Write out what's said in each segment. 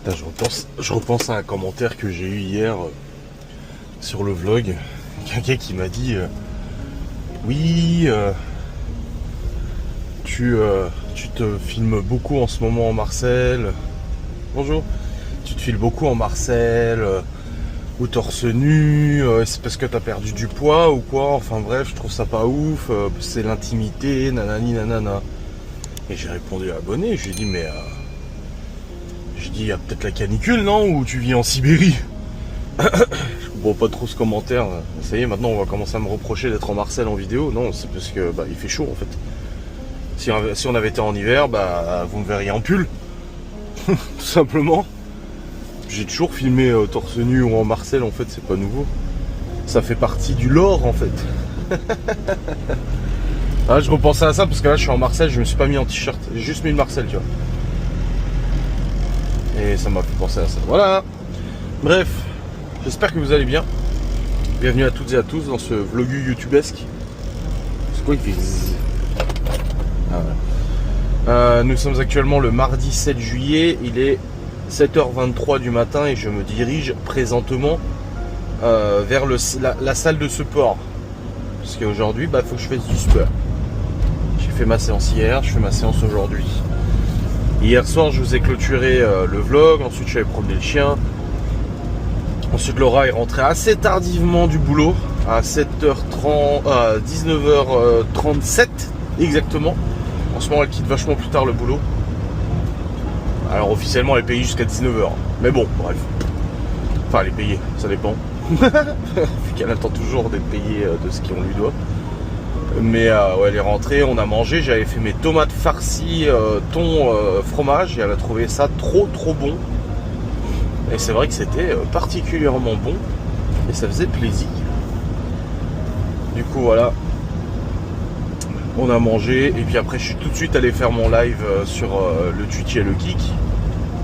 Putain, je repense à un commentaire que j'ai eu hier sur le vlog. Quelqu'un qui m'a dit oui, tu te filmes beaucoup en ce moment en Marcel. Bonjour. Tu te filmes beaucoup en Marcel ou torse nu, c'est parce que t'as perdu du poids ou quoi? Enfin bref, je trouve ça pas ouf, c'est l'intimité, nanani nanana. Et j'ai répondu à abonné, je lui ai dit mais j'ai dit, il y a peut-être la canicule, non? Ou tu vis en Sibérie? Je comprends pas trop ce commentaire. Ça y est, maintenant on va commencer à me reprocher d'être en Marcel en vidéo. Non, c'est parce que il fait chaud en fait. Si on avait été en hiver, vous me verriez en pull. Tout simplement. J'ai toujours filmé torse nu ou en Marcel, en fait, c'est pas nouveau. Ça fait partie du lore en fait. Ah, je repensais à ça parce que là je suis en Marcel, je me suis pas mis en t-shirt. J'ai juste mis le Marcel, tu vois. Et ça m'a fait penser à ça. Voilà. Bref, j'espère que vous allez bien. Bienvenue à toutes et à tous dans ce vlogu youtubesque. C'est quoi il fait? Ah, voilà. Nous sommes actuellement le mardi 7 juillet. Il est 7h23 du matin et je me dirige présentement vers la salle de sport. Parce qu'aujourd'hui, il faut que je fasse du sport. J'ai fait ma séance hier, je fais ma séance aujourd'hui. Hier soir, je vous ai clôturé le vlog. Ensuite, je suis allé promener le chien. Ensuite, Laura est rentrée assez tardivement du boulot, à 19h37 exactement. En ce moment, elle quitte vachement plus tard le boulot. Alors, officiellement, elle est payée jusqu'à 19h. Mais bon, bref. Enfin, elle est payée, ça dépend. Vu qu'elle attend toujours d'être payée de ce qu'on lui doit. Mais ouais, elle est rentrée, on a mangé, j'avais fait mes tomates farcies, thon, fromage, et elle a trouvé ça trop bon. Et c'est vrai que c'était particulièrement bon, et ça faisait plaisir. Du coup voilà, on a mangé, et puis après je suis tout de suite allé faire mon live sur le Twitch et le Geek.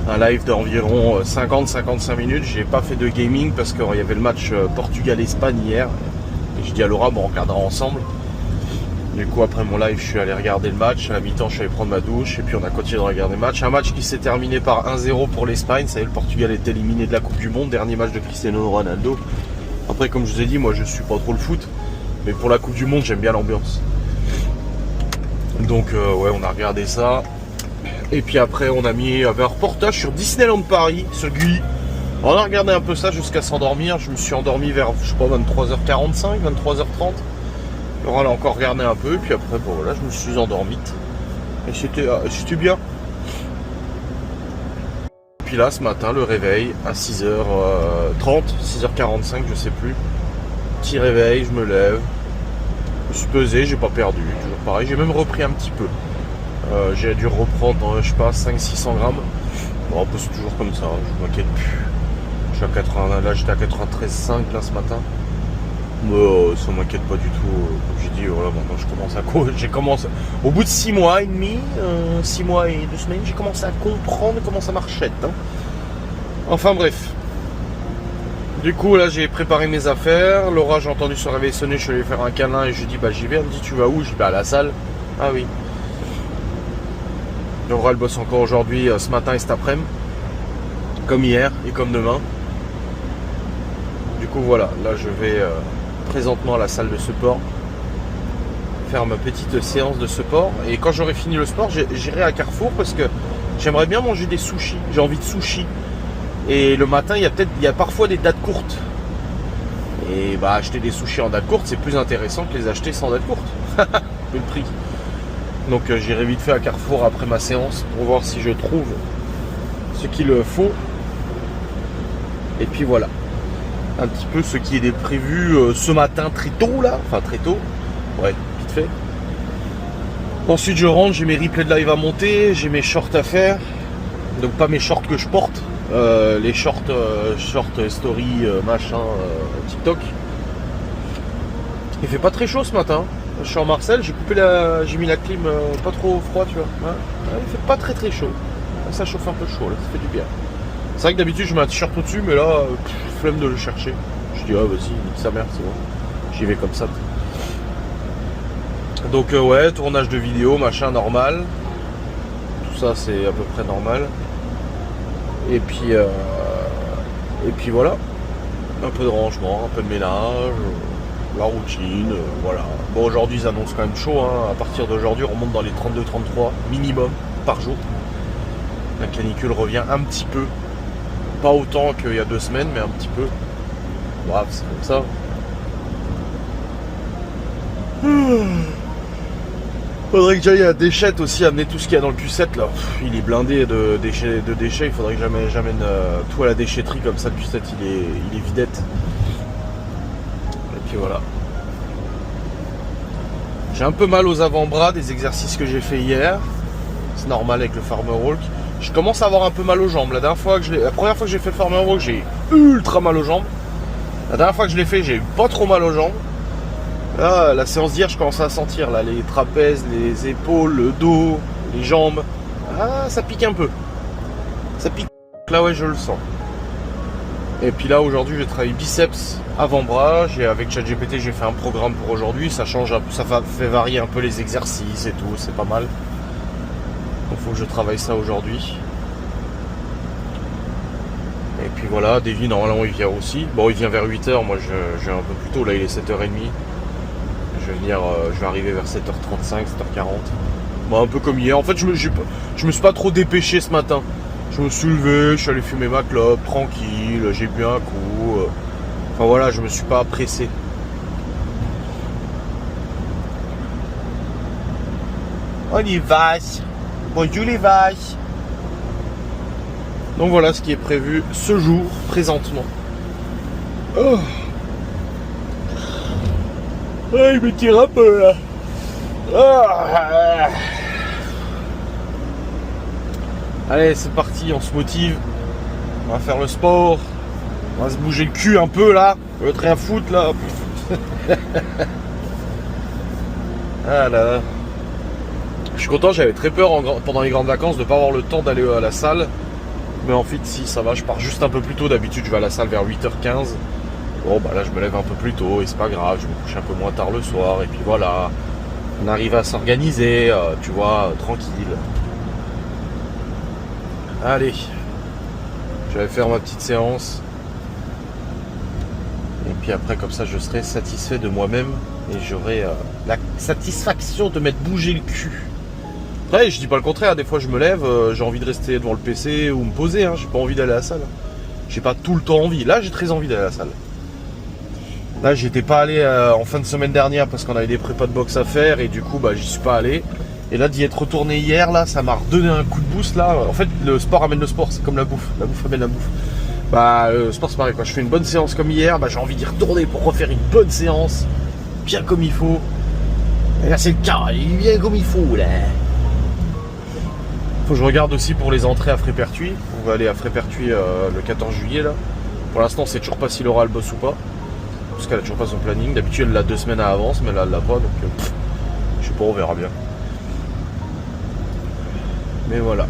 Un live d'environ 50-55 minutes, j'ai pas fait de gaming parce qu'il y avait le match Portugal-Espagne hier. Et j'ai dit à Laura, bon on regardera ensemble. Du coup après mon live je suis allé regarder le match, à la mi-temps je suis allé prendre ma douche et puis on a continué de regarder le match. Un match qui s'est terminé par 1-0 pour l'Espagne, ça y est, le Portugal est éliminé de la Coupe du Monde, dernier match de Cristiano Ronaldo. Après comme je vous ai dit, moi je suis pas trop le foot, mais pour la Coupe du Monde j'aime bien l'ambiance. Donc ouais, on a regardé ça. Et puis après on a mis un reportage sur Disneyland Paris, sur Gulli. On a regardé un peu ça jusqu'à s'endormir, je me suis endormi vers je sais pas 23h45, 23h30. Laura l'a encore regardé un peu, et puis après, bon voilà, je me suis endormi. Et c'était bien. Puis là, ce matin, le réveil à 6h30, 6h45, je sais plus. Petit réveil, je me lève. Je me suis pesé, j'ai pas perdu, toujours pareil. J'ai même repris un petit peu. J'ai dû reprendre, je sais pas, 500-600 grammes. Bon, c'est toujours comme ça, je m'inquiète plus. Je suis à 80, là j'étais à 93,5 là ce matin. Ça m'inquiète pas du tout. Comme j'ai dit, voilà, maintenant je commence à courir. J'ai commencé au bout de 6 mois et demi, 6 mois et 2 semaines, j'ai commencé à comprendre comment ça marchait. Hein. Enfin bref. Du coup là j'ai préparé mes affaires. Laura, j'ai entendu son réveil sonner, je suis allé faire un câlin et je lui dis j'y vais. Elle me dit tu vas où? Je dis à la salle. Ah oui. Laura elle bosse encore aujourd'hui, ce matin et cet après-midi. Comme hier et comme demain. Du coup voilà, là je vais présentement à la salle de sport faire ma petite séance de sport, et quand j'aurai fini le sport j'irai à Carrefour parce que j'aimerais bien manger des sushis, j'ai envie de sushis, et le matin il y a parfois des dates courtes, et acheter des sushis en date courte c'est plus intéressant que les acheter sans date courte. Le prix. Donc j'irai vite fait à Carrefour après ma séance pour voir si je trouve ce qu'il faut, et puis voilà un petit peu ce qui est prévu ce matin très tôt là, enfin très tôt, ouais, vite fait. Ensuite je rentre, j'ai mes replays de live à monter, j'ai mes shorts à faire, donc pas mes shorts que je porte, les shorts story machin TikTok. Il fait pas très chaud ce matin, je suis en Marcel, j'ai mis la clim pas trop froid, tu vois, ouais, il fait pas très chaud, ça chauffe un peu chaud là, ça fait du bien. C'est vrai que d'habitude je mets un t-shirt au-dessus, mais là, flemme de le chercher. Je dis, ah vas-y, nique sa mère, c'est bon. J'y vais comme ça. Donc ouais, tournage de vidéo, machin normal. Tout ça c'est à peu près normal. Et puis voilà. Un peu de rangement, un peu de ménage, la routine, voilà. Bon, aujourd'hui, ils annoncent quand même chaud, hein. À partir d'aujourd'hui, on monte dans les 32-33 minimum par jour. La canicule revient un petit peu. Pas autant qu'il y a 2 semaines, mais un petit peu. Bref, c'est comme ça. Faudrait que j'aille à Déchette aussi, amener tout ce qu'il y a dans le Q7 là. Il est blindé de déchets. Il faudrait que j'amène tout à la déchetterie, comme ça le Q7 il est vidette. Et puis voilà. J'ai un peu mal aux avant-bras des exercices que j'ai fait hier. C'est normal avec le farmer walk. Je commence à avoir un peu mal aux jambes. La première fois que j'ai fait le farmer walk, j'ai ultra mal aux jambes. La dernière fois que je l'ai fait, j'ai eu pas trop mal aux jambes. Là, la séance d'hier, je commence à sentir là, les trapèzes, les épaules, le dos, les jambes. Ah, ça pique un peu. Ça pique. Là, ouais, je le sens. Et puis là, aujourd'hui, j'ai travaillé biceps, avant-bras. Avec ChatGPT, j'ai fait un programme pour aujourd'hui. Ça change un peu, ça fait varier un peu les exercices et tout. C'est pas mal. Donc, faut que je travaille ça aujourd'hui. Et puis voilà, Davy, normalement, il vient aussi. Bon, il vient vers 8h. Moi, je viens un peu plus tôt. Là, il est 7h30. Je vais arriver vers 7h35, 7h40. Bon, un peu comme hier. En fait, je me suis pas trop dépêché ce matin. Je me suis levé, je suis allé fumer ma clope, tranquille, j'ai bu un coup. Enfin voilà, je me suis pas pressé. Oh les vaches. Bonjour les vaches. Donc voilà ce qui est prévu ce jour, présentement. Oh. Ouais, il me tire un peu là. Ah. Allez, c'est parti, on se motive. On va faire le sport. On va se bouger le cul un peu là. On va rien foutre là. Ah là. Je suis content, j'avais très peur pendant les grandes vacances de ne pas avoir le temps d'aller à la salle. Mais en fait, si, ça va, je pars juste un peu plus tôt. D'habitude, je vais à la salle vers 8h15. Bon, bah là, je me lève un peu plus tôt et c'est pas grave. Je me couche un peu moins tard le soir. Et puis voilà, on arrive à s'organiser, tu vois, tranquille. Allez, je vais faire ma petite séance. Et puis après, comme ça, je serai satisfait de moi-même. Et j'aurai la satisfaction de m'être bougé le cul. Ouais, je dis pas le contraire, des fois je me lève, j'ai envie de rester devant le PC ou me poser, hein, j'ai pas envie d'aller à la salle. J'ai pas tout le temps envie. Là, j'ai très envie d'aller à la salle. Là, j'étais pas allé en fin de semaine dernière parce qu'on avait des prépas de boxe à faire et du coup, bah, j'y suis pas allé. Et là, d'y être retourné hier, là, ça m'a redonné un coup de boost, là. En fait, le sport amène le sport, c'est comme la bouffe. La bouffe amène la bouffe. Bah, le sport, c'est pareil. Quand je fais une bonne séance comme hier, bah, j'ai envie d'y retourner pour refaire une bonne séance, bien comme il faut. Et là, c'est le cas, il est bien comme il faut, là. Faut que je regarde aussi pour les entrées à Frépertuis. On va aller à Frépertuis le 14 juillet, là. Pour l'instant, c'est toujours pas si Laura le bosse ou pas. Parce qu'elle a toujours pas son planning. D'habitude, elle l'a 2 semaines à avance, mais là, elle l'a pas. Donc, je sais pas, on verra bien. Mais voilà.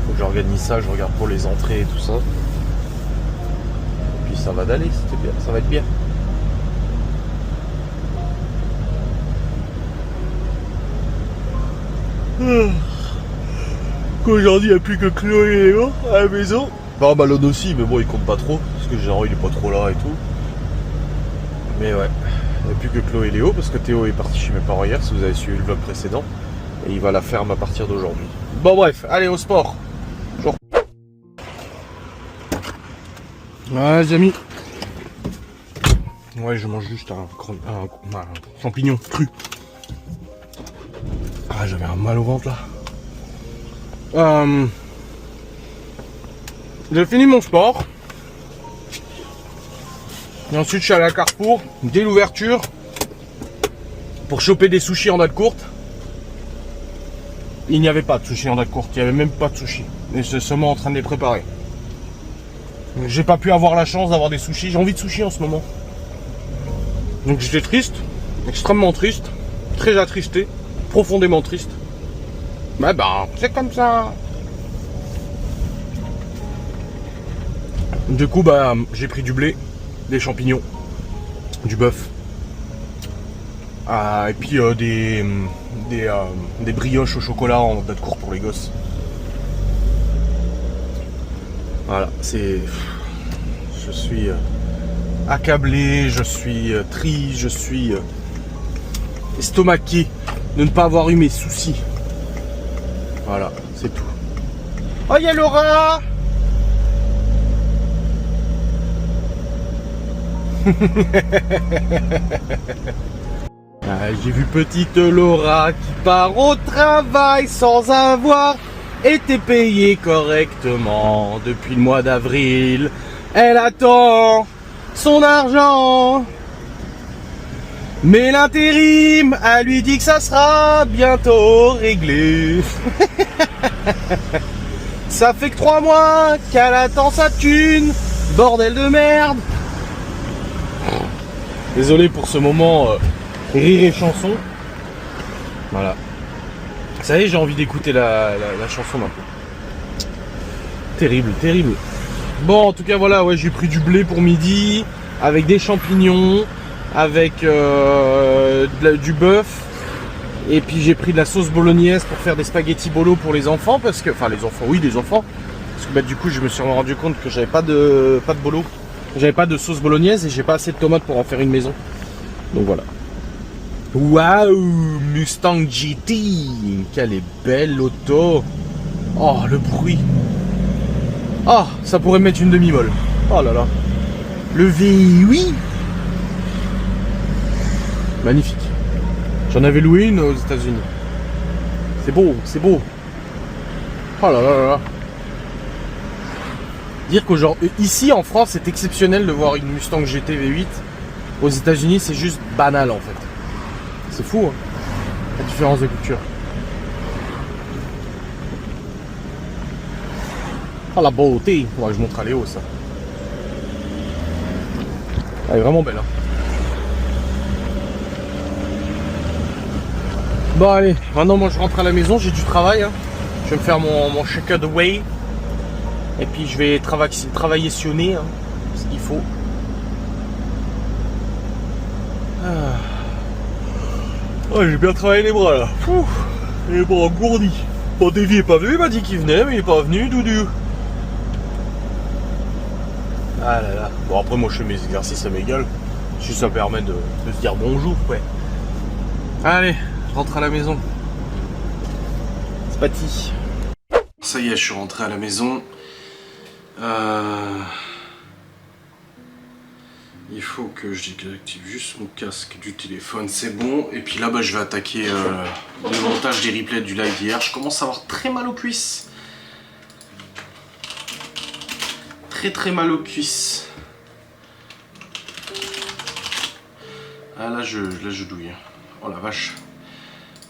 Faut que j'organise ça, je regarde pour les entrées et tout ça. Et puis ça va d'aller, c'était bien, ça va être bien. Aujourd'hui, il n'y a plus que Chloé et Léo à la maison. Bah, Malone aussi, mais bon, il compte pas trop. Parce que genre, il est pas trop là et tout. Mais ouais, il n'y a plus que Chloé et Léo. Parce que Théo est parti chez mes parents hier, si vous avez suivi le vlog précédent. Et il va la ferme à partir d'aujourd'hui. Bon, bref, allez au sport. Ouais, les amis. Ouais, je mange juste un champignon cru. Ah, j'avais un mal au ventre là. J'ai fini mon sport. Et ensuite, je suis allé à Carrefour, dès l'ouverture, pour choper des sushis en date courte. Il n'y avait pas de sushis en date courte, il n'y avait même pas de sushis. Et c'est seulement en train de les préparer. J'ai pas pu avoir la chance d'avoir des sushis. J'ai envie de sushis en ce moment. Donc j'étais triste, extrêmement triste, très attristé, profondément triste. Mais bah, c'est comme ça. Du coup, bah, j'ai pris du blé, des champignons, du bœuf, et puis des brioches au chocolat en date courte pour les gosses. Voilà, c'est... Je suis accablé, je suis triste, je suis estomaqué de ne pas avoir eu mes soucis. Voilà, c'est tout. Oh, il y a Laura. Ah, j'ai vu petite Laura qui part au travail sans avoir été payée correctement depuis le mois d'avril. Elle attend son argent. Mais l'intérim, elle lui dit que ça sera bientôt réglé. Ça fait que 3 mois qu'elle attend sa thune. Bordel de merde. Désolé pour ce moment rire et chanson. Voilà. Ça y est, j'ai envie d'écouter la chanson maintenant. Terrible, terrible. Bon, en tout cas, voilà, ouais, j'ai pris du blé pour midi, avec des champignons, avec du bœuf, et puis j'ai pris de la sauce bolognaise pour faire des spaghettis bolo pour les enfants, parce que, enfin les enfants, oui, les enfants, parce que bah, du coup, je me suis rendu compte que j'avais pas de bolo, j'avais pas de sauce bolognaise et j'ai pas assez de tomates pour en faire une maison. Donc voilà. Waouh, Mustang GT, quelle est belle l'auto. Oh, le bruit. Ah, oh, ça pourrait mettre une demi-molle. Oh là là. Le V8. Magnifique. J'en avais loué une aux États-Unis. C'est beau, c'est beau. Oh là là là là. Dire qu'aujourd'hui, ici en France, c'est exceptionnel de voir une Mustang GT V8. Aux États-Unis, c'est juste banal en fait. C'est fou, hein, la différence de culture. Oh la beauté. Ouais, je montre à Léo ça. Elle est vraiment belle. Hein. Bon allez, maintenant moi je rentre à la maison, j'ai du travail. Hein. Je vais me faire mon check the way. Et puis je vais travailler sionner, hein, ce qu'il faut. Ah. Oh, j'ai bien travaillé les bras là. Ouh, les bras engourdis. Bon, Davy est pas venu, il m'a dit qu'il venait, mais il est pas venu, Doudou. Ah là là. Bon, après, moi je fais mes exercices, ça m'égale. Si ça permet de se dire bonjour, ouais. Allez, je rentre à la maison. C'est parti. Ça y est, je suis rentré à la maison. Il faut que je désactive juste mon casque du téléphone, c'est bon. Et puis là, bah, je vais attaquer le montage des replays du live d'hier. Je commence à avoir très mal aux cuisses. Très mal aux cuisses. Ah là je douille. Oh la vache.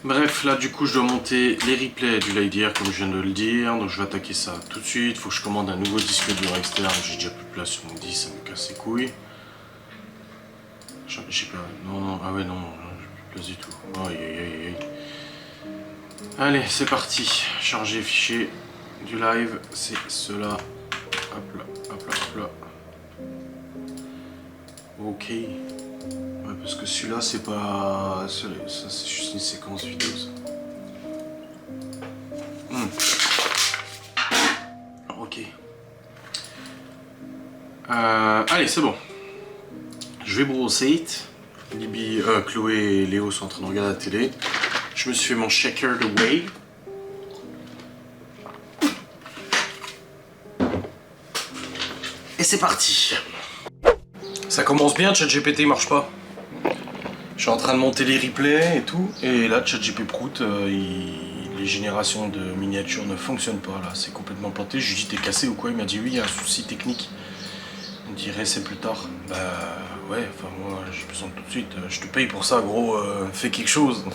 Bref, là du coup je dois monter les replays du live d'hier comme je viens de le dire. Donc je vais attaquer ça tout de suite. Faut que je commande un nouveau disque dur externe. J'ai déjà plus de place sur mon disque, ça me casse les couilles. J'ai pas... Non, ah ouais non, j'ai plus de place du tout. Aïe. Allez, c'est parti. Charger fichier du live, c'est cela. Hop là. Ok. Ouais, parce que celui-là, c'est pas... Ça, c'est juste une séquence vidéo, ça. Ok. Allez, c'est bon. Je vais brosser. Libby, Chloé et Léo sont en train de regarder la télé. Je me suis fait mon shaker the way. Et c'est parti. Ça commence bien, ChatGPT marche pas. Je suis en train de monter les replays et tout. Et là, ChatGPT Prout, les générations de miniatures ne fonctionnent pas. Là, c'est complètement planté. Je lui ai dit, t'es cassé ou quoi? Il m'a dit, oui, il y a un souci technique. Il me dirait, c'est plus tard. Bah ouais, enfin moi, j'ai besoin de tout de suite. Je te paye pour ça, gros, fais quelque chose.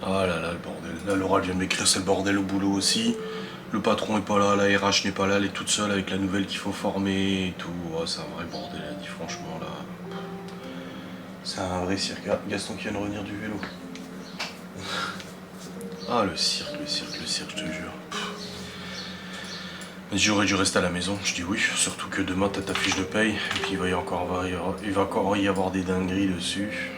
Ah là là, le bordel. Là, Laura vient de m'écrire, c'est le bordel au boulot aussi. Le patron est pas là, la RH n'est pas là, elle est toute seule avec la nouvelle qu'il faut former et tout. Oh, c'est un vrai bordel, elle dit franchement là. C'est un vrai cirque. Ah, Gaston qui vient de revenir du vélo. Ah le cirque, je te jure. J'aurais dû rester à la maison, je dis oui, surtout que demain t'as ta fiche de paye, et puis il va encore y avoir des dingueries dessus.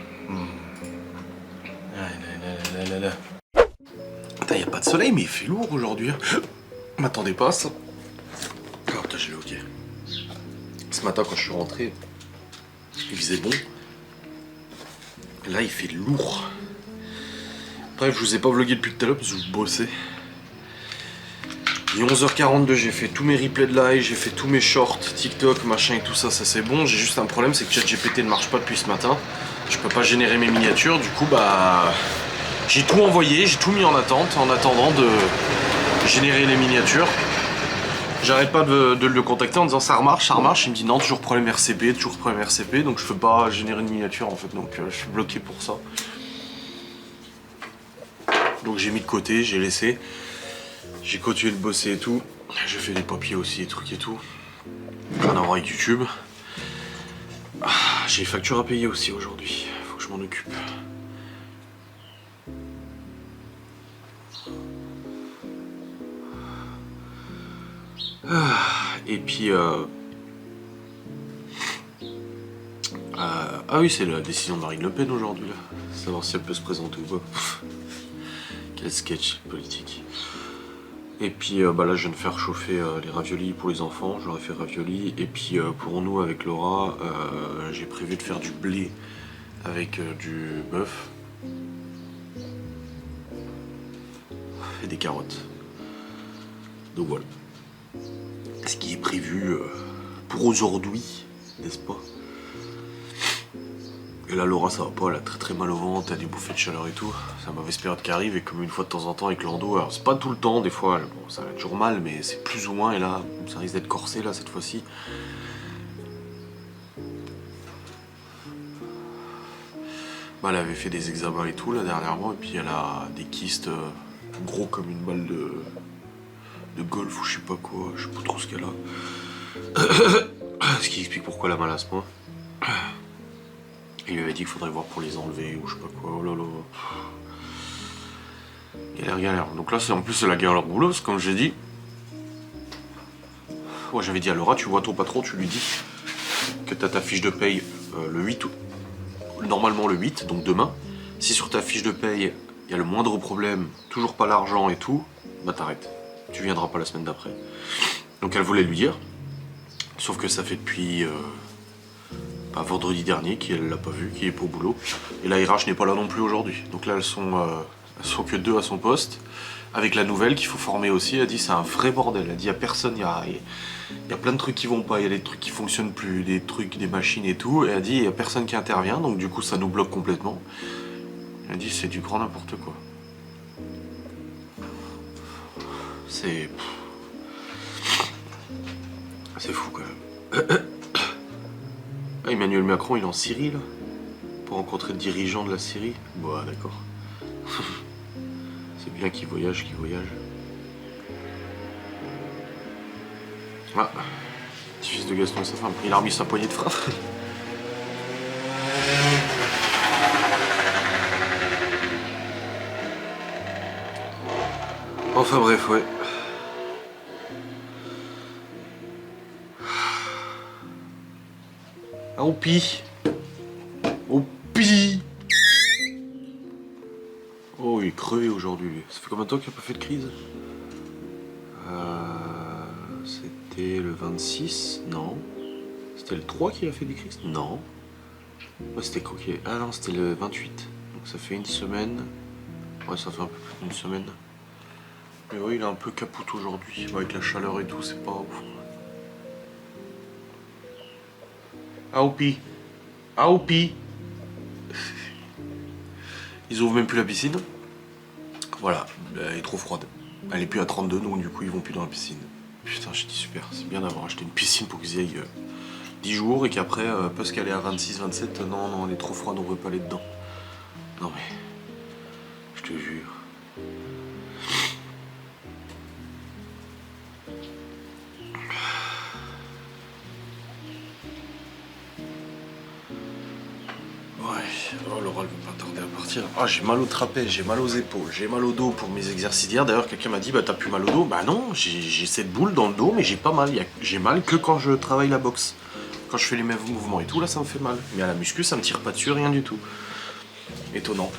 Putain, y a pas de soleil, mais il fait lourd aujourd'hui. M'attendez pas à ça. Alors, je gelé, ok. Ce matin, quand je suis rentré, il faisait bon. Là, il fait lourd. Bref, je vous ai pas vlogué depuis tout à l'heure parce que je bossais. Il est 11h42, j'ai fait tous mes replays de live, j'ai fait tous mes shorts, TikTok, machin et tout ça, ça c'est bon. J'ai juste un problème, c'est que ChatGPT ne marche pas depuis ce matin. Je peux pas générer mes miniatures, du coup bah j'ai tout envoyé, j'ai tout mis en attente en attendant de générer les miniatures. J'arrête pas de le contacter en disant ça remarche, ça remarche. Il me dit non, toujours problème RCP, toujours problème RCP, donc je peux pas générer une miniature en fait, donc je suis bloqué pour ça. Donc j'ai mis de côté, j'ai laissé. J'ai continué de bosser et tout. J'ai fait des papiers aussi, des trucs et tout. Rien à voir avec YouTube. J'ai les factures à payer aussi aujourd'hui. Faut que je m'en occupe. Et puis ah oui, c'est la décision de Marine Le Pen aujourd'hui là. Savoir si elle peut se présenter ou pas. Quel sketch politique. Et puis bah là je viens de faire chauffer les raviolis pour les enfants, je leur ai fait raviolis. Et puis pour nous avec Laura, j'ai prévu de faire du blé avec du bœuf. Et des carottes. Donc voilà. Ce qui est prévu pour aujourd'hui, n'est-ce pas? Et là Laura ça va pas, elle a très très mal au ventre, elle a des bouffées de chaleur et tout. C'est une mauvaise période qui arrive et comme une fois de temps en temps avec l'endo, alors c'est pas tout le temps, des fois bon, ça va toujours mal mais c'est plus ou moins et là ça risque d'être corsé là cette fois-ci. Bah, elle avait fait des examens et tout là dernièrement et puis elle a des kystes gros comme une balle de golf ou je sais pas quoi, je sais pas trop ce qu'elle a. Ce qui explique pourquoi elle a mal à ce point. Il lui avait dit qu'il faudrait voir pour les enlever ou je sais pas quoi, oh là là. Galère. Donc là c'est en plus c'est la galère rouleuse comme j'ai dit. Ouais, j'avais dit à Laura, tu vois ton patron, tu lui dis que t'as ta fiche de paye le 8 août. Normalement le 8, donc demain. Si sur ta fiche de paye il y a le moindre problème, toujours pas l'argent et tout, bah t'arrêtes. Tu viendras pas la semaine d'après. Donc elle voulait lui dire. Sauf que ça fait depuis vendredi dernier qu'elle l'a pas vu, qu'il est pas au boulot. Et la RH n'est pas là non plus aujourd'hui. Donc là elles sont que 2 à son poste. Avec la nouvelle qu'il faut former aussi, elle a dit c'est un vrai bordel. Elle a dit il y a personne, il y a plein de trucs qui vont pas, il y a des trucs qui fonctionnent plus, des trucs, des machines et tout. Et elle a dit il y a personne qui intervient, donc du coup ça nous bloque complètement. Elle a dit c'est du grand n'importe quoi. C'est fou quand même. Ah, Emmanuel Macron il est en Syrie là pour rencontrer le dirigeant de la Syrie. Bon d'accord. C'est bien qu'il voyage, Ah, petit-fils de Gaston et sa femme, il a remis sa poignée de frappe. Enfin bref, ouais. Ah, Oupi. Oh, il est crevé aujourd'hui, lui. Ça fait combien de temps qu'il n'a pas fait de crise? C'était le 26? Non. C'était le 3 qu'il a fait des crises? Non. Ouais, c'était quoi? Ah non, c'était le 28. Donc ça fait une semaine. Ouais, ça fait un peu plus d'une semaine. Mais ouais, il est un peu capoute aujourd'hui. Avec la chaleur et tout, c'est pas ouf. Aoupi. Aoupi. Ils ouvrent même plus la piscine. Voilà, elle est trop froide. Elle est plus à 32, donc du coup ils vont plus dans la piscine. Putain, j'ai dit super, c'est bien d'avoir acheté une piscine pour qu'ils y aillent 10 jours et qu'après, parce qu'elle est à 26, 27, non, elle est trop froide, on veut pas aller dedans. Non mais, je te jure. Oh, Laura, elle veut pas tarder à partir. Ah, j'ai mal au trapèze, j'ai mal aux épaules, j'ai mal au dos pour mes exercices d'hier. D'ailleurs, quelqu'un m'a dit, bah t'as plus mal au dos. Bah non, j'ai cette boule dans le dos, mais j'ai pas mal. J'ai mal que quand je travaille la boxe. Quand je fais les mêmes mouvements et tout, là, ça me fait mal. Mais à la muscu, ça me tire pas dessus, rien du tout. Étonnant.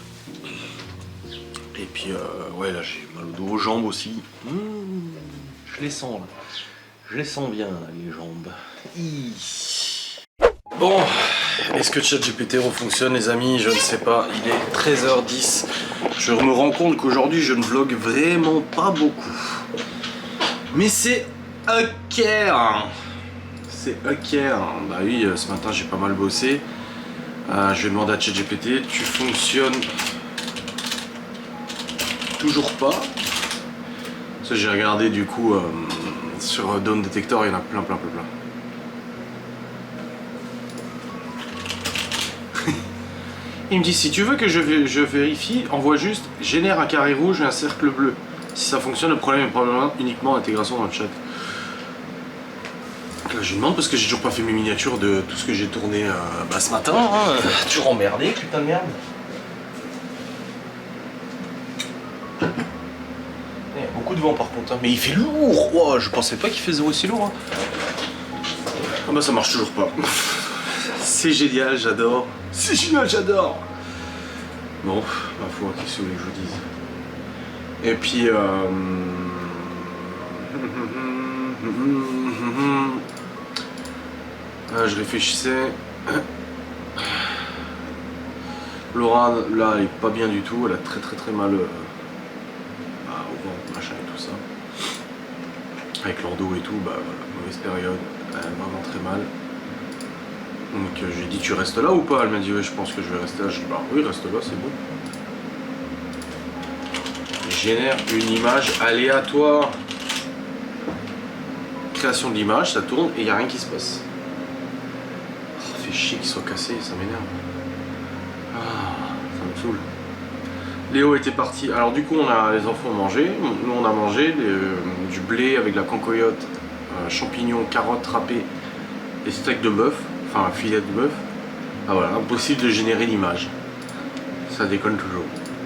Et puis, ouais, là, j'ai mal au dos, aux jambes aussi. Je les sens, là. Je les sens bien, les jambes. Bon, est-ce que ChatGPT refonctionne, les amis? Je ne sais pas. Il est 13h10. Je me rends compte qu'aujourd'hui, je ne vlog vraiment pas beaucoup. Mais c'est ok. C'est ok. Bah oui, ce matin, j'ai pas mal bossé. Je vais demander à ChatGPT. Tu fonctionnes toujours pas? Ça, j'ai regardé du coup sur Dawn Detector, il y en a plein. Il me dit si tu veux que je vérifie, envoie juste génère un carré rouge et un cercle bleu. Si ça fonctionne, le problème est probablement uniquement l'intégration dans le chat. Là, je lui demande parce que j'ai toujours pas fait mes miniatures de tout ce que j'ai tourné ce matin. Hein. Toujours emmerdé, putain de merde. Il y a beaucoup de vent par contre, hein. Mais il fait lourd. Wow, je pensais pas qu'il faisait aussi lourd. Hein. Ah bah ça marche toujours pas. C'est génial, j'adore. C'est génial, j'adore. Bon, ma foi, qu'est-ce que vous voulez que je vous dise? Et puis, je réfléchissais. Laura, là, elle est pas bien du tout. Elle a très mal au ventre, machin et tout ça. Avec l'ordo et tout, bah voilà, mauvaise période. Elle a vraiment très mal. Donc j'ai dit tu restes là ou pas? Elle m'a dit ouais, je pense que je vais rester là. Je dis bah oui, reste là, c'est bon. Génère une image aléatoire. Création de l'image, ça tourne et il n'y a rien qui se passe. Oh, fait chier qu'il soit cassé, ça m'énerve. Ah, ça me saoule. Léo était parti. Alors du coup les enfants ont mangé. Nous on a mangé du blé avec de la cancoyote, champignons, carottes râpées et steak de bœuf. Enfin, un filet de bœuf. Ah voilà, impossible de générer l'image. Ça déconne toujours.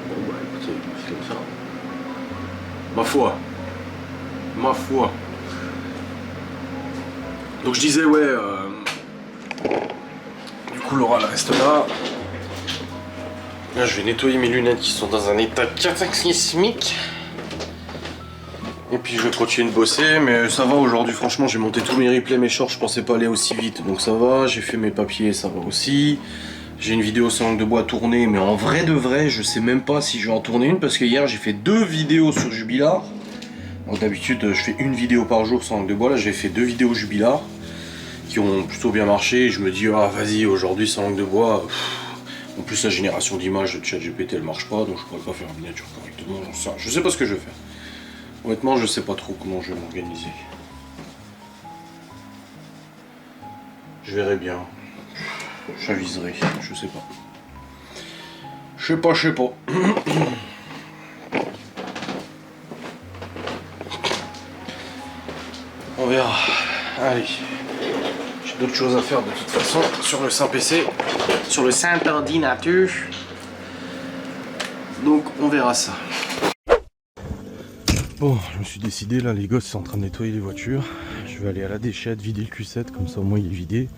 Bon bah écoutez, c'est comme ça. Ma foi. Donc je disais ouais. Du coup Laura elle reste là. Là je vais nettoyer mes lunettes qui sont dans un état cataclysmique. Et puis je vais continuer de bosser, mais ça va aujourd'hui, franchement j'ai monté tous mes replays, mes shorts, je pensais pas aller aussi vite, donc ça va, j'ai fait mes papiers, ça va aussi. J'ai une vidéo sans langue de bois tournée, mais en vrai de vrai, je sais même pas si je vais en tourner une, parce que hier j'ai fait 2 vidéos sur Jubilar. Donc d'habitude je fais une vidéo par jour sans langue de bois, là j'ai fait 2 vidéos Jubilar, qui ont plutôt bien marché, et je me dis, ah vas-y, aujourd'hui sans langue de bois, en plus la génération d'images de ChatGPT elle marche pas, donc je pourrais pas faire une miniature correctement, je sais pas ce que je vais faire. Honnêtement, je sais pas trop comment je vais m'organiser. Je verrai bien. J'aviserai, je sais pas. Je sais pas. On verra. Allez. J'ai d'autres choses à faire de toute façon sur le Saint PC, sur le Saint ordinateur. Donc on verra ça. Bon, je me suis décidé, là les gosses sont en train de nettoyer les voitures. Je vais aller à la déchette, vider le Q7, comme ça au moins il est vidé.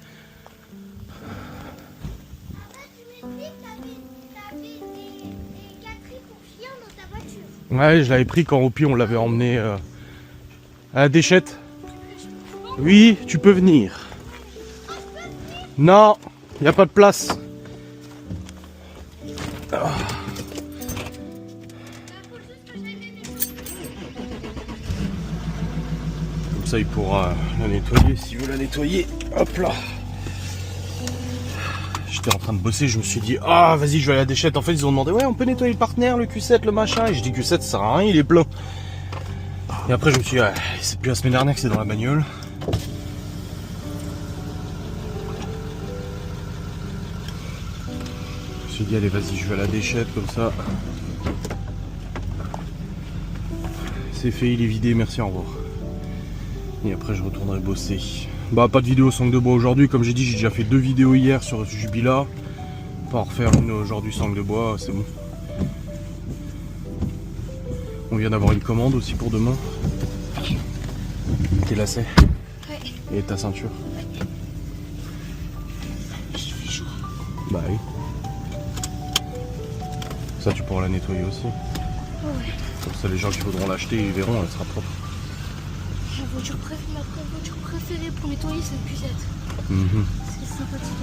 Ouais, je l'avais pris quand Ropi on l'avait emmené à la déchette. Oui, tu peux venir. Non, il n'y a pas de place. Ah. Ça il pourra la nettoyer s'il veut la nettoyer. Hop là. J'étais en train de bosser, je me suis dit ah vas-y je vais à la déchette. En fait ils ont demandé ouais on peut nettoyer le partenaire, le Q7, le machin. Et je dis Q7 ça sert à rien, il est plein. Et après je me suis dit c'est depuis la semaine dernière que c'est dans la bagnole. Je me suis dit allez vas-y je vais à la déchette comme ça. C'est fait, il est vidé, merci, au revoir. Et après je retournerai bosser. Bah pas de vidéo sans langue de bois aujourd'hui, comme j'ai dit j'ai déjà fait 2 vidéos hier sur Jubilar. Pas en refaire une aujourd'hui sans langue de bois, c'est bon. On vient d'avoir une commande aussi pour demain. Tes lacets. Ouais. Et ta ceinture. Bah oui. Ça tu pourras la nettoyer aussi. Ouais. Comme ça les gens qui voudront l'acheter ils verront, elle sera propre. Ma voiture préférée pour nettoyer, c'est le Q7. C'est sympathique.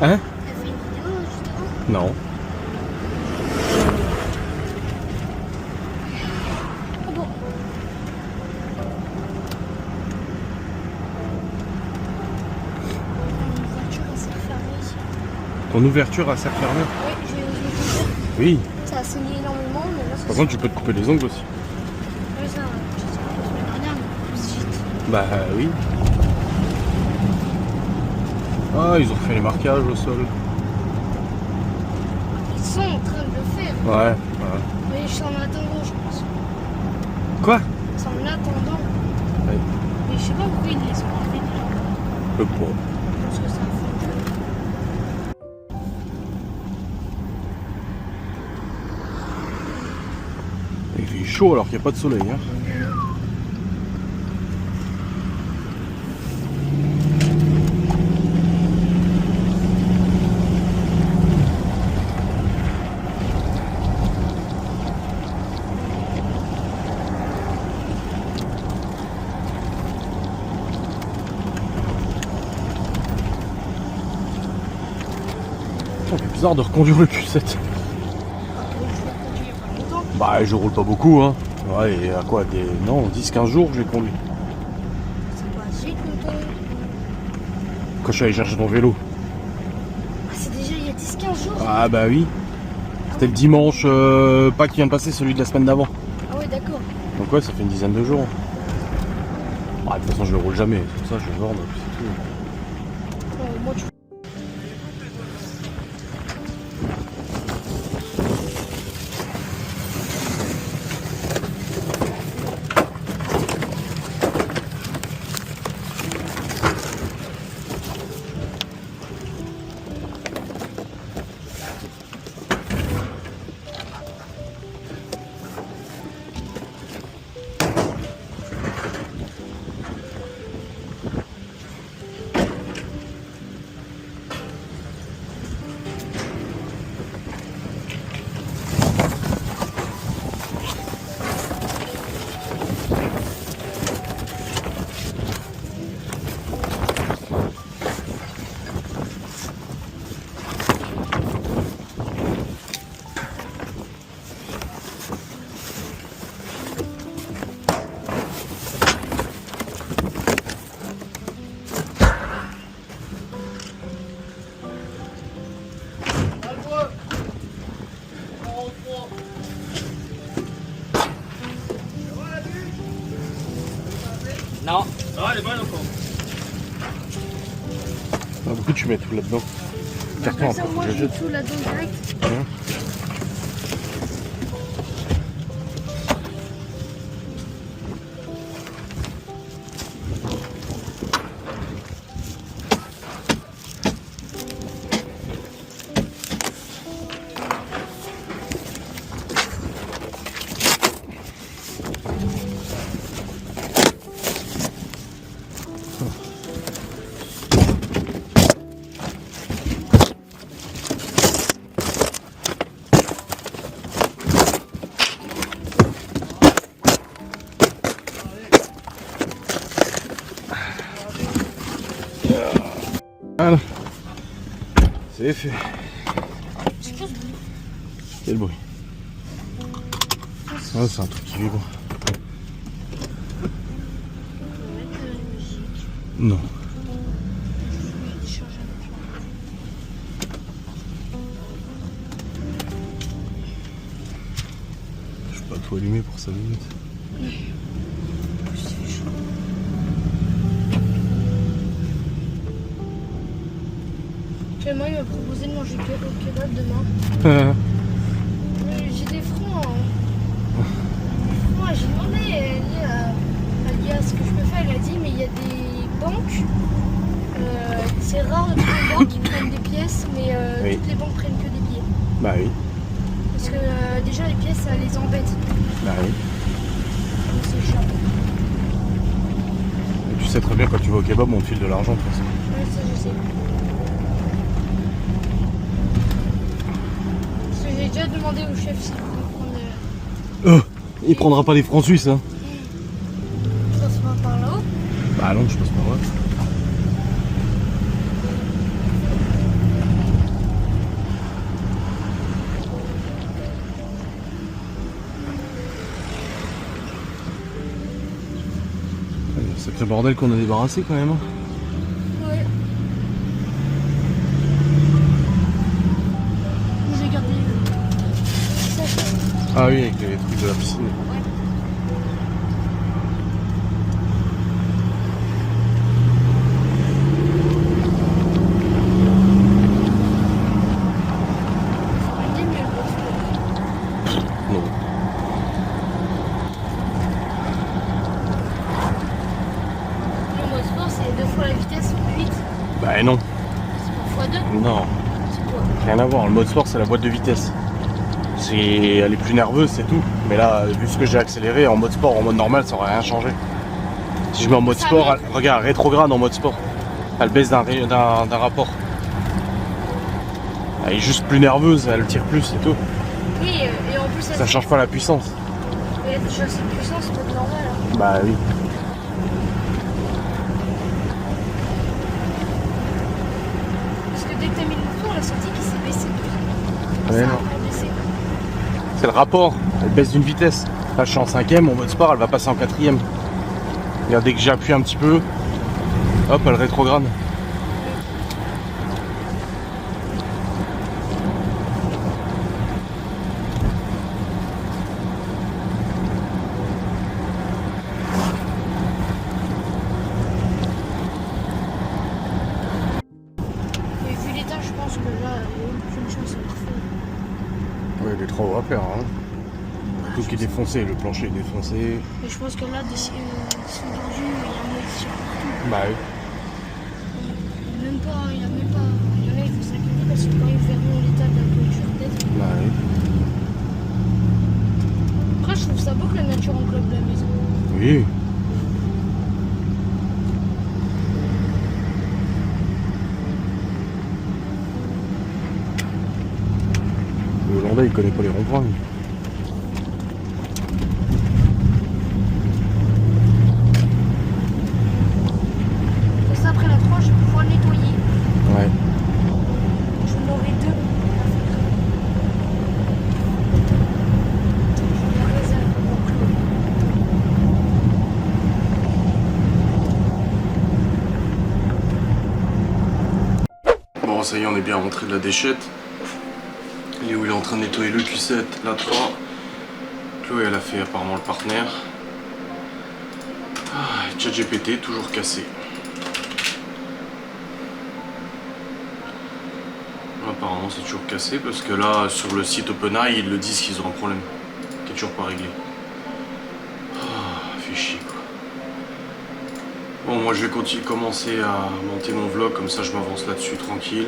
Hein? T'as fait une vidéo juste avant? Non. Ah bon? Une voiture à s'est fermée ici. Ton ouverture à cercle fermé? Oui, je vais vous dire. Oui. Ça a saigné énormément, mais là ça Par contre, tu peux te couper les ongles aussi. Oui, ça, je sais pas, la semaine dernière, mais plus vite. Bah oui. Ah, ils ont fait les marquages au sol. Ils sont en train de le faire. Ouais. Mais c'est en attendant, je pense. Quoi? C'est en attendant. Ouais. Mais je sais pas pourquoi ils les ont fait déjà. Le pauvre. Parce que ça a fondu. Il fait chaud alors qu'il n'y a pas de soleil. Hein. C'est bizarre de reconduire le Q7. Je l'ai conduit il y a pas longtemps. Bah je roule pas beaucoup hein. Ouais, et à quoi des. Non, 10-15 jours que j'ai conduit. C'est pas vite le temps. Quand je suis allé chercher ton vélo. Ah, c'est déjà il y a 10-15 jours. Ah bah oui. C'était le dimanche, pas qui vient de passer, celui de la semaine d'avant. Ah ouais, d'accord. Donc ouais, ça fait une dizaine de jours. Bah, de toute façon je le roule jamais, c'est pour ça que je le vends, c'est tout. Moi, tu... Non. Ah, elle est bonne encore. Ah, beaucoup tu mets tout là-dedans. Carton Après ça, après, moi, je je jette. mets tout là-dedans direct. Voilà. C'est fait. C'est quoi ce bruit? Quel bruit. Ah, c'est un truc qui vibre. On va mettre de la musique. Non. Je vais changer un peu. Je peux pas tout allumer pour 5 minutes. En plus, il fait chaud. Clément, il m'a proposé de manger au kebab demain. J'ai des francs. Moi, j'ai demandé à Lia ce que je peux faire. Elle a dit, mais il y a des banques. C'est rare de trouver une banque qui prennent des pièces, mais Oui. toutes les banques prennent que des Parce que déjà les pièces, ça les embête. Bah oui. C'est chiant. Et tu sais très bien quand tu vas au kebab, on te file de l'argent de toute façon. Ouais, ça je sais. Parce que j'ai déjà demandé au chef s'il pouvait prendre. Il prendra pas des francs suisses, hein. Ça se va par là-haut. Bah non, je pense pas. Ouais. Sacré bordel qu'on a débarrassé quand même. Hein. Ouais. J'ai gardé le sachet. Ah oui, avec les trucs de la piscine. Ouais. Non. Le mode sport, c'est 2 fois la vitesse, 8. Bah non. C'est pas x2. Non. C'est quoi? Rien à voir. Le mode sport, c'est la boîte de vitesse. Elle est plus nerveuse, c'est tout. Mais là, vu ce que j'ai accéléré en mode sport, en mode normal, ça aurait rien changé. Si je mets en mode sport, regarde, rétrograde en mode sport. Elle baisse d'un rapport. Elle est juste plus nerveuse, elle tire plus, c'est tout. Oui, et en plus, Ça change pas la puissance. Il y a déjà cette puissance, c'est pas normal. Hein. Bah oui. Parce que dès que t'as mis le bouton, on a senti qu'il s'est baissé. Ouais, Ça a non. encore baissé. C'est le rapport, elle baisse d'une vitesse. Là je suis en 5ème, en mode sport, elle va passer en 4ème. Regarde, dès que j'appuie un petit peu, hop, elle rétrograde. Et vu l'état, je pense que là, il y a aucune chance de refaire. Ouais, les 3 à faire, hein. Tout qui est défoncé, le plancher est défoncé. Et je pense que là, dessous il y a un modifié partout. Bah oui. Il y en a, il faut s'inquiéter parce que quand ils verront l'état de la voiture, peut-être. Bah oui. Après, je trouve ça beau que la nature englobe la maison. Oui. Le Hollandais, il connaît pas les ronds-points. lui. Et ça, après la 3, je vais pouvoir nettoyer. Ouais. Je vous en aurai 2. Je la réserve pour Chloé. Bon, ça y est, on est bien rentré de la déchette. Léo, il est en train de nettoyer le Q7, la 3. Chloé, elle a fait apparemment le partenaire. Ah, ChatGPT, toujours cassé. Apparemment, c'est toujours cassé parce que là, sur le site OpenAI, ils le disent qu'ils ont un problème qui est toujours pas réglé. Ah, fait chier quoi. Bon, moi je vais commencer à monter mon vlog, comme ça je m'avance là-dessus tranquille.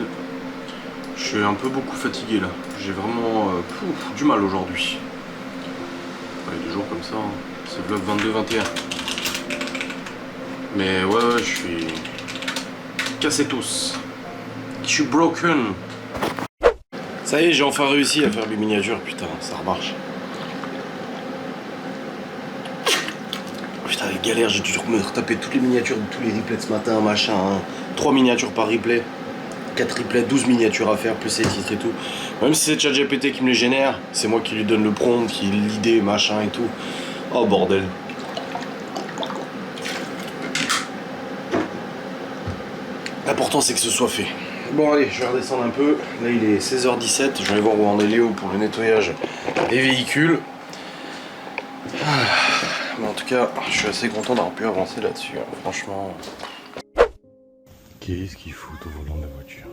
Je suis un peu beaucoup fatigué là. J'ai vraiment du mal aujourd'hui. Ouais, des jours comme ça, hein. C'est vlog 22-21. Mais ouais, je suis cassé tous. Je suis broken. Ça y est, j'ai enfin réussi à faire les miniatures, putain, ça remarche. Putain, galère, j'ai dû me retaper toutes les miniatures de tous les replays de ce matin, machin. Hein. 3 miniatures par replay. 4 replays, 12 miniatures à faire, plus les titres et tout. Même si c'est ChatGPT qui me les génère, c'est moi qui lui donne le prompt, qui l'idée, machin et tout. Oh bordel. L'important c'est que ce soit fait. Bon allez, je vais redescendre un peu. Là il est 16h17, je vais aller voir où en est Léo pour le nettoyage des véhicules. Mais en tout cas, je suis assez content d'avoir pu avancer là-dessus, hein. Franchement. Qu'est-ce qu'il fout au volant de la voiture?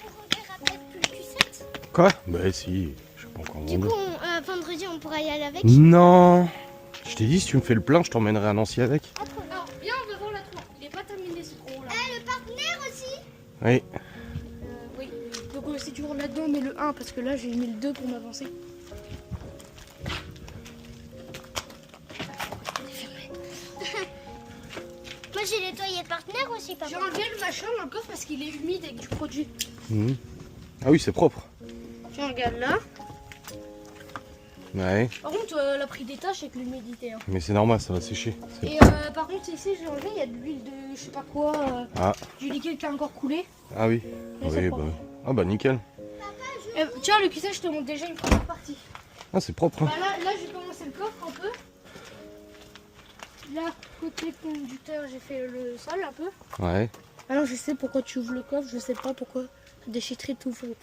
On verra peut-être plus le Q7. Quoi? Bah si, je sais pas encore Du mon coup, vendredi, on pourra y aller avec. Non. Je t'ai dit, si tu me fais le plein, je t'emmènerai à Nancy avec. Alors, viens, on va voir la 3. Il est pas terminé ce trou là. Le partenaire aussi. Oui. Oui. Donc, si toujours là-dedans, mais le 1 parce que là j'ai mis le 2 pour m'avancer. Moi j'ai nettoyé partenaire aussi, papa. J'ai enlevé le machin dans le coffre parce qu'il est humide avec du produit. Ah oui, c'est propre. Tiens, regarde là. Ouais, Par contre, elle a pris des taches avec l'humidité. Hein. mais c'est normal, ça va sécher. Et par contre, ici j'ai enlevé, il y a de l'huile de je sais pas quoi, Ah. du liquide qui a encore coulé. Ah oui. Mais c'est Oui, propre. bah. Ah bah nickel. Tiens, le cuissage, je te montre déjà une première partie. Ah, c'est propre. Hein. Bah là j'ai commencé le coffre un peu. Là, côté conducteur, j'ai fait le sol un peu. Ouais. Alors je sais pourquoi tu ouvres le coffre, je sais pas pourquoi la déchetterie tout seul.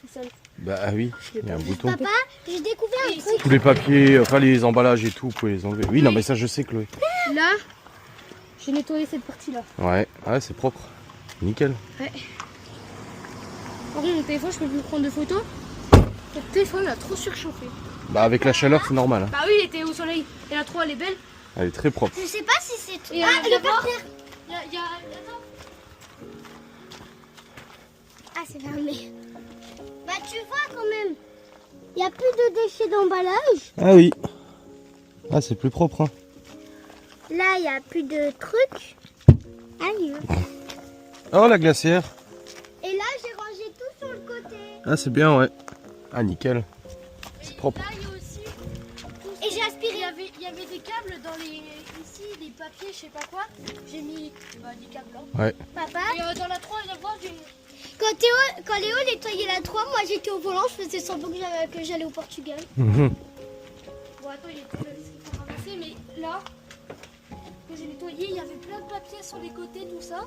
Bah ah oui, il y a un bouton. Papa, j'ai découvert un truc. Tous les papiers, enfin les emballages et tout, vous pouvez les enlever. Oui, non mais ça je sais, Chloé. Là, j'ai nettoyé cette partie-là. Ouais, ouais, c'est propre. Nickel. Ouais. Par contre, mon téléphone, je peux plus prendre de photos. Le téléphone a trop surchauffé. Bah avec la chaleur, c'est normal. Hein. Bah oui, il était au soleil. Et la 3, elle est belle. Elle est très propre. Je sais pas si c'est... Et Ah, viens le voir. partenaire. Attends. Ah, c'est fermé. Bah, tu vois quand même. Il n'y a plus de déchets d'emballage. Ah oui. Ah, c'est plus propre. Hein. Là, il n'y a plus de trucs. Allez. Oh, la glacière. Et là, j'ai rangé tout sur le côté. Ah, c'est bien, ouais. Ah, nickel. C'est propre. Là, il y a aussi. Et j'ai aspiré. Il y avait des câbles dans les. Ici, des papiers, je sais pas quoi. J'ai mis des câbles là. Ouais. Papa, Et dans la 3, il y a voir d'une. quand Léo nettoyait la 3, moi j'étais au volant, je faisais semblant que j'allais au Portugal. Mhm. Bon, attends, il était pas ramassé, mais là, que j'ai nettoyé, il y avait plein de papiers sur les côtés, tout ça.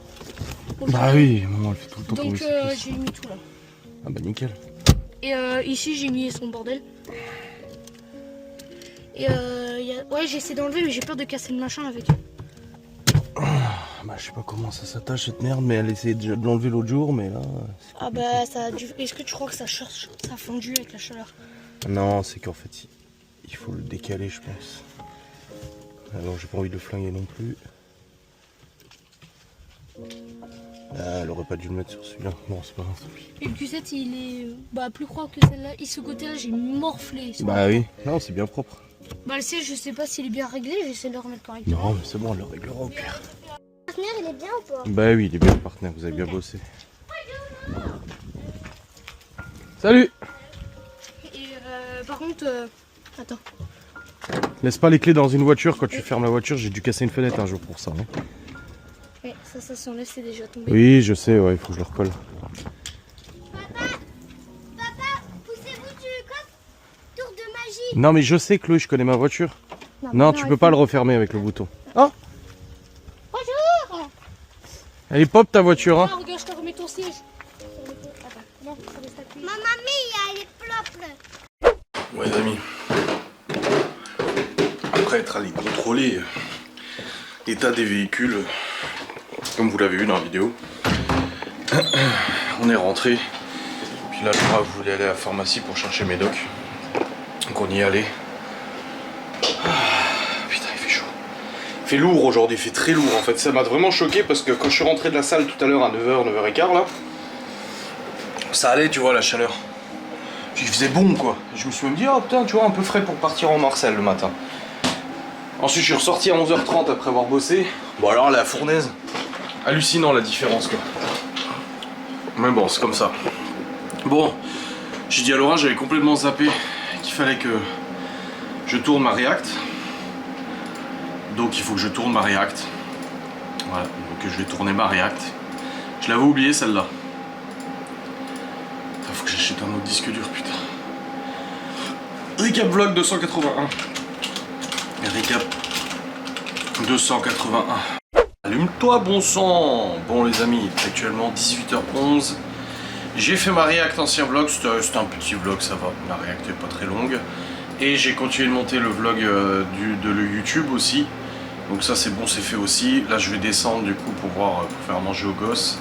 Bah oui, maman, elle fait tout le temps Donc, tomber ses pièces. j'ai mis tout là. Ah bah nickel. Et ici, j'ai mis son bordel. Et ouais, j'ai essayé d'enlever, mais j'ai peur de casser le machin avec. Bah je sais pas comment ça s'attache cette merde, mais elle essayait déjà de l'enlever l'autre jour, mais là... Ah bah, ça a dû. Est-ce que tu crois que ça a fondu avec la chaleur? Non, c'est qu'en fait, il faut le décaler, je pense. Alors j'ai pas envie de le flinguer non plus. Ah, elle aurait pas dû le mettre sur celui-là. Bon, c'est pas grave. Et le Q7, il est plus croire que celle-là. Et ce côté-là, j'ai morflé. Bah oui, non, c'est bien propre. Bah, le siège, je sais pas s'il est bien réglé, j'essaie de le remettre correctement. Non, mais c'est bon, elle le réglera au pire. Le partenaire, il est bien ou pas? Bah oui, il est bien le partenaire, vous avez bien bossé. Salut! Et par contre, attends. Laisse pas les clés dans une voiture quand tu fermes la voiture, j'ai dû casser une fenêtre un jour pour ça. Hein. Ouais, ça s'enlève, c'est déjà tombé. Oui, je sais, ouais, il faut que je le recolle. Papa, poussez-vous du coffre. Tour de magie. Non mais je sais, Chloé, je connais ma voiture. Non, tu peux pas le refermer avec le bouton. Oh! Bonjour! Elle est pop ta voiture, hein? Ah, regarde, je te remets ton siège. Attends, non, ça reste appuyé. Maman mia, elle est propre. Ouais, les amis. Après être allé contrôler l'état des véhicules, comme vous l'avez vu dans la vidéo, on est rentré. Puis là, je voulais aller à la pharmacie pour chercher mes docs. Donc on y est allé. Putain, il fait chaud. Il fait lourd aujourd'hui, il fait très lourd en fait. Ça m'a vraiment choqué parce que quand je suis rentré de la salle tout à l'heure à 9h, 9h15 là, ça allait, tu vois, la chaleur. Puis il faisait bon quoi. Et je me suis même dit, oh putain, tu vois, un peu frais pour partir en Marseille le matin. Ensuite, je suis ressorti à 11h30 après avoir bossé. Bon, alors la fournaise, hallucinant la différence quoi. Mais bon, c'est comme ça. Bon, j'ai dit à Laura, j'avais complètement zappé qu'il fallait que je tourne ma React. Donc il faut que je tourne ma React. Voilà, donc je vais tourner ma React. Je l'avais oublié celle-là. Il faut que j'achète un autre disque dur, putain. Recap vlog 281. Recap 281. Allume-toi, bon sang. Bon les amis, il est actuellement 18h11. J'ai fait ma React ancien vlog, c'était un petit vlog, ça va. La React est pas très longue. Et j'ai continué de monter le vlog de le YouTube aussi. Donc ça c'est bon, c'est fait aussi. Là je vais descendre du coup pour faire manger aux gosses.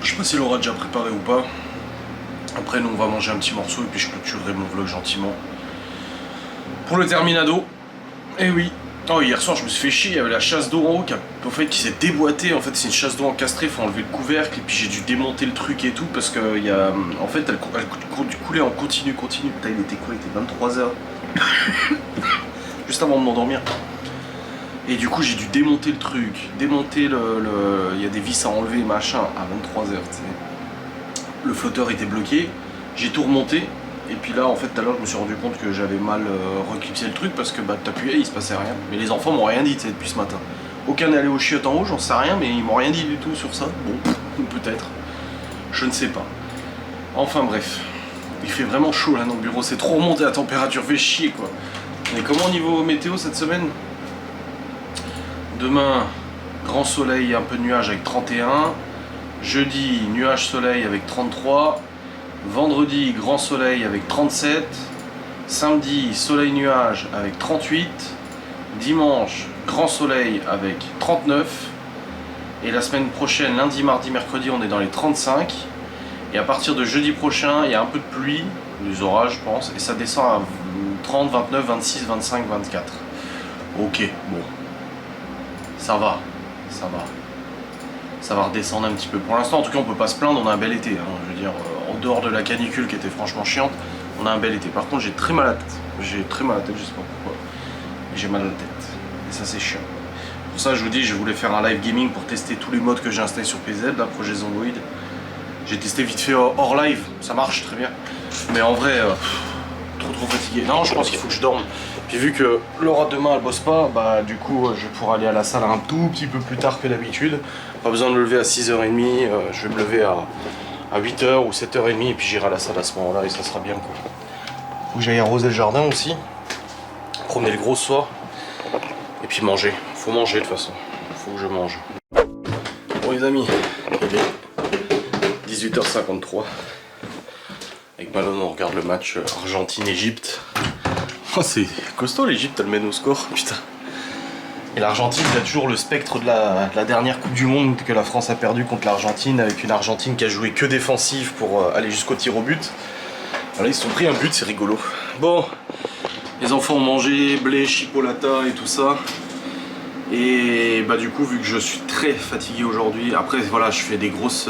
Je sais pas si Laura a déjà préparé ou pas. Après nous on va manger un petit morceau et puis je clôturerai mon vlog gentiment. Pour le terminado. Et oui, Oh, hier soir je me suis fait chier, il y avait la chasse d'eau en haut qui s'est déboîtée. En fait c'est une chasse d'eau encastrée, il faut enlever le couvercle et puis j'ai dû démonter le truc et tout parce que en fait elle coulait en continu. Putain, il était quoi? Il était 23h. Juste avant de m'endormir. Et du coup j'ai dû démonter le truc, il y a des vis à enlever machin à 23h, tu sais. Le flotteur était bloqué, j'ai tout remonté. Et puis là, en fait, tout à l'heure, je me suis rendu compte que j'avais mal reclipsé le truc parce que bah, t'appuyais, il se passait rien. Mais les enfants m'ont rien dit, tu sais, depuis ce matin. Aucun n'est allé aux chiottes en haut, j'en sais rien, mais ils m'ont rien dit du tout sur ça. Bon, peut-être. Je ne sais pas. Enfin bref. Il fait vraiment chaud là dans le bureau, c'est trop remonté, la température fait chier quoi. On est comment au niveau météo cette semaine? Demain, grand soleil et un peu de nuages avec 31. Jeudi, nuage soleil avec 33. Vendredi, grand soleil avec 37. Samedi, soleil nuage avec 38. Dimanche, grand soleil avec 39. Et la semaine prochaine, lundi, mardi, mercredi, on est dans les 35. Et à partir de jeudi prochain, il y a un peu de pluie, des orages je pense, et ça descend à 30, 29, 26, 25, 24. Ok, bon. Ça va. Ça va redescendre un petit peu. Pour l'instant, en tout cas, on peut pas se plaindre, on a un bel été. Hein. Je veux dire, en dehors de la canicule qui était franchement chiante, on a un bel été. Par contre, j'ai très mal à la tête. Je sais pas pourquoi. J'ai mal à la tête. Et ça, c'est chiant. Pour ça, je vous dis, je voulais faire un live gaming pour tester tous les modes que j'ai installés sur PZ, là, projet Zomboid. J'ai testé vite fait hors live, ça marche très bien. Mais en vrai, trop fatigué. Non, je pense qu'il faut que je dorme. Puis vu que Laura demain elle bosse pas, bah du coup je vais pouvoir aller à la salle un tout petit peu plus tard que d'habitude. Pas besoin de me lever à 6h30, je vais me lever à 8h ou 7h30 et puis j'irai à la salle à ce moment-là et ça sera bien quoi. Faut que j'aille arroser le jardin aussi, promener le gros ce soir et puis manger. Faut manger de toute façon, faut que je mange. Bon les amis, il est 18h53. Avec Malone on regarde le match Argentine-Égypte. Oh, c'est costaud l'Égypte, elle mène au score, putain. Et l'Argentine, il y a toujours le spectre de la dernière Coupe du Monde que la France a perdu contre l'Argentine, avec une Argentine qui a joué que défensive pour aller jusqu'au tir au but. Alors là, ils se sont pris un but, c'est rigolo. Bon, les enfants ont mangé blé, chipolata et tout ça. Et bah du coup, vu que je suis très fatigué aujourd'hui, après voilà, je fais des grosses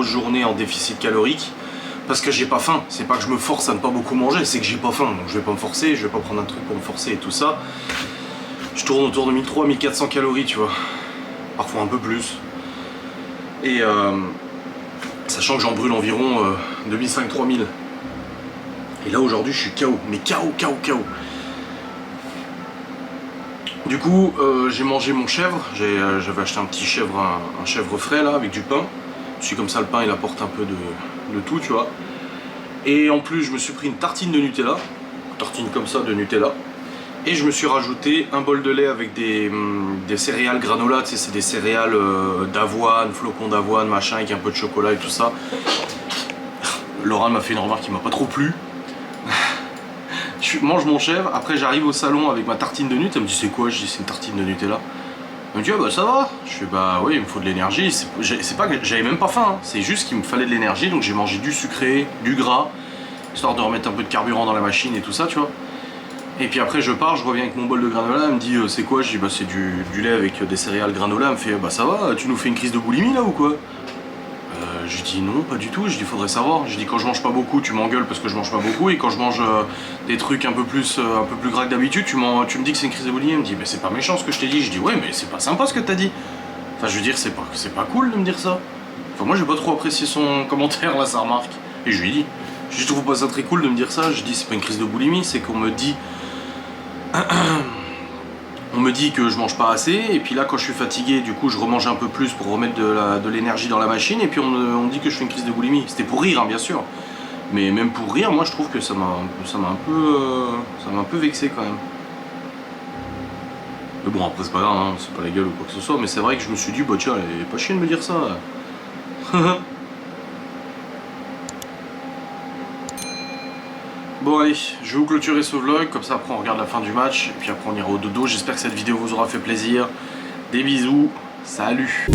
journées en déficit calorique. Parce que j'ai pas faim, c'est pas que je me force à ne pas beaucoup manger, c'est que j'ai pas faim, donc je vais pas me forcer, je vais pas prendre un truc pour me forcer et tout ça. Je tourne autour de 1300-1400 calories, tu vois, parfois un peu plus. Et sachant que j'en brûle environ 2500-3000. Et là aujourd'hui je suis KO, mais KO. Du coup j'ai mangé mon chèvre, j'avais acheté un petit chèvre, un chèvre frais là avec du pain. Puis comme ça le pain il apporte un peu de tout, tu vois. Et en plus je me suis pris une tartine de Nutella, tartine comme ça de Nutella. Et je me suis rajouté un bol de lait avec des céréales granola, tu sais, c'est des céréales d'avoine, flocons d'avoine, machin, avec un peu de chocolat et tout ça. Laura m'a fait une remarque qui m'a pas trop plu. Je mange mon chèvre, après j'arrive au salon avec ma tartine de Nutella, elle me dit c'est quoi? Je dis c'est une tartine de Nutella. Elle me dit ah bah ça va. Je fais bah oui il me faut de l'énergie, c'est pas que j'avais même pas faim, hein. C'est juste qu'il me fallait de l'énergie, donc j'ai mangé du sucré, du gras, histoire de remettre un peu de carburant dans la machine et tout ça tu vois. Et puis après je pars, je reviens avec mon bol de granola, elle me dit c'est quoi? Je dis bah c'est du lait avec des céréales granola, elle me fait bah ça va, tu nous fais une crise de boulimie là ou quoi? Je dis non pas du tout, je dis faudrait savoir, je dis quand je mange pas beaucoup tu m'engueules parce que je mange pas beaucoup et quand je mange des trucs un peu plus gras que d'habitude tu me dis que c'est une crise de boulimie. Elle me dit mais c'est pas méchant ce que je t'ai dit. Je dis ouais mais c'est pas sympa ce que t'as dit. Enfin je veux dire c'est pas cool de me dire ça. Enfin moi j'ai pas trop apprécié son commentaire là, sa remarque. Et je lui ai dit, je trouve pas ça très cool de me dire ça. Je dis c'est pas une crise de boulimie, c'est qu'on me dit on me dit que je mange pas assez, et puis là quand je suis fatigué, du coup je remange un peu plus pour remettre de l'énergie dans la machine, et puis on me dit que je fais une crise de boulimie. C'était pour rire hein, bien sûr, mais même pour rire, moi je trouve que ça m'a un peu vexé quand même. Mais bon après c'est pas grave, hein, c'est pas la gueule ou quoi que ce soit, mais c'est vrai que je me suis dit bah tiens, elle est pas chier de me dire ça. Bon allez, je vais vous clôturer ce vlog, comme ça après on regarde la fin du match, et puis après on ira au dodo. J'espère que cette vidéo vous aura fait plaisir. Des bisous, salut.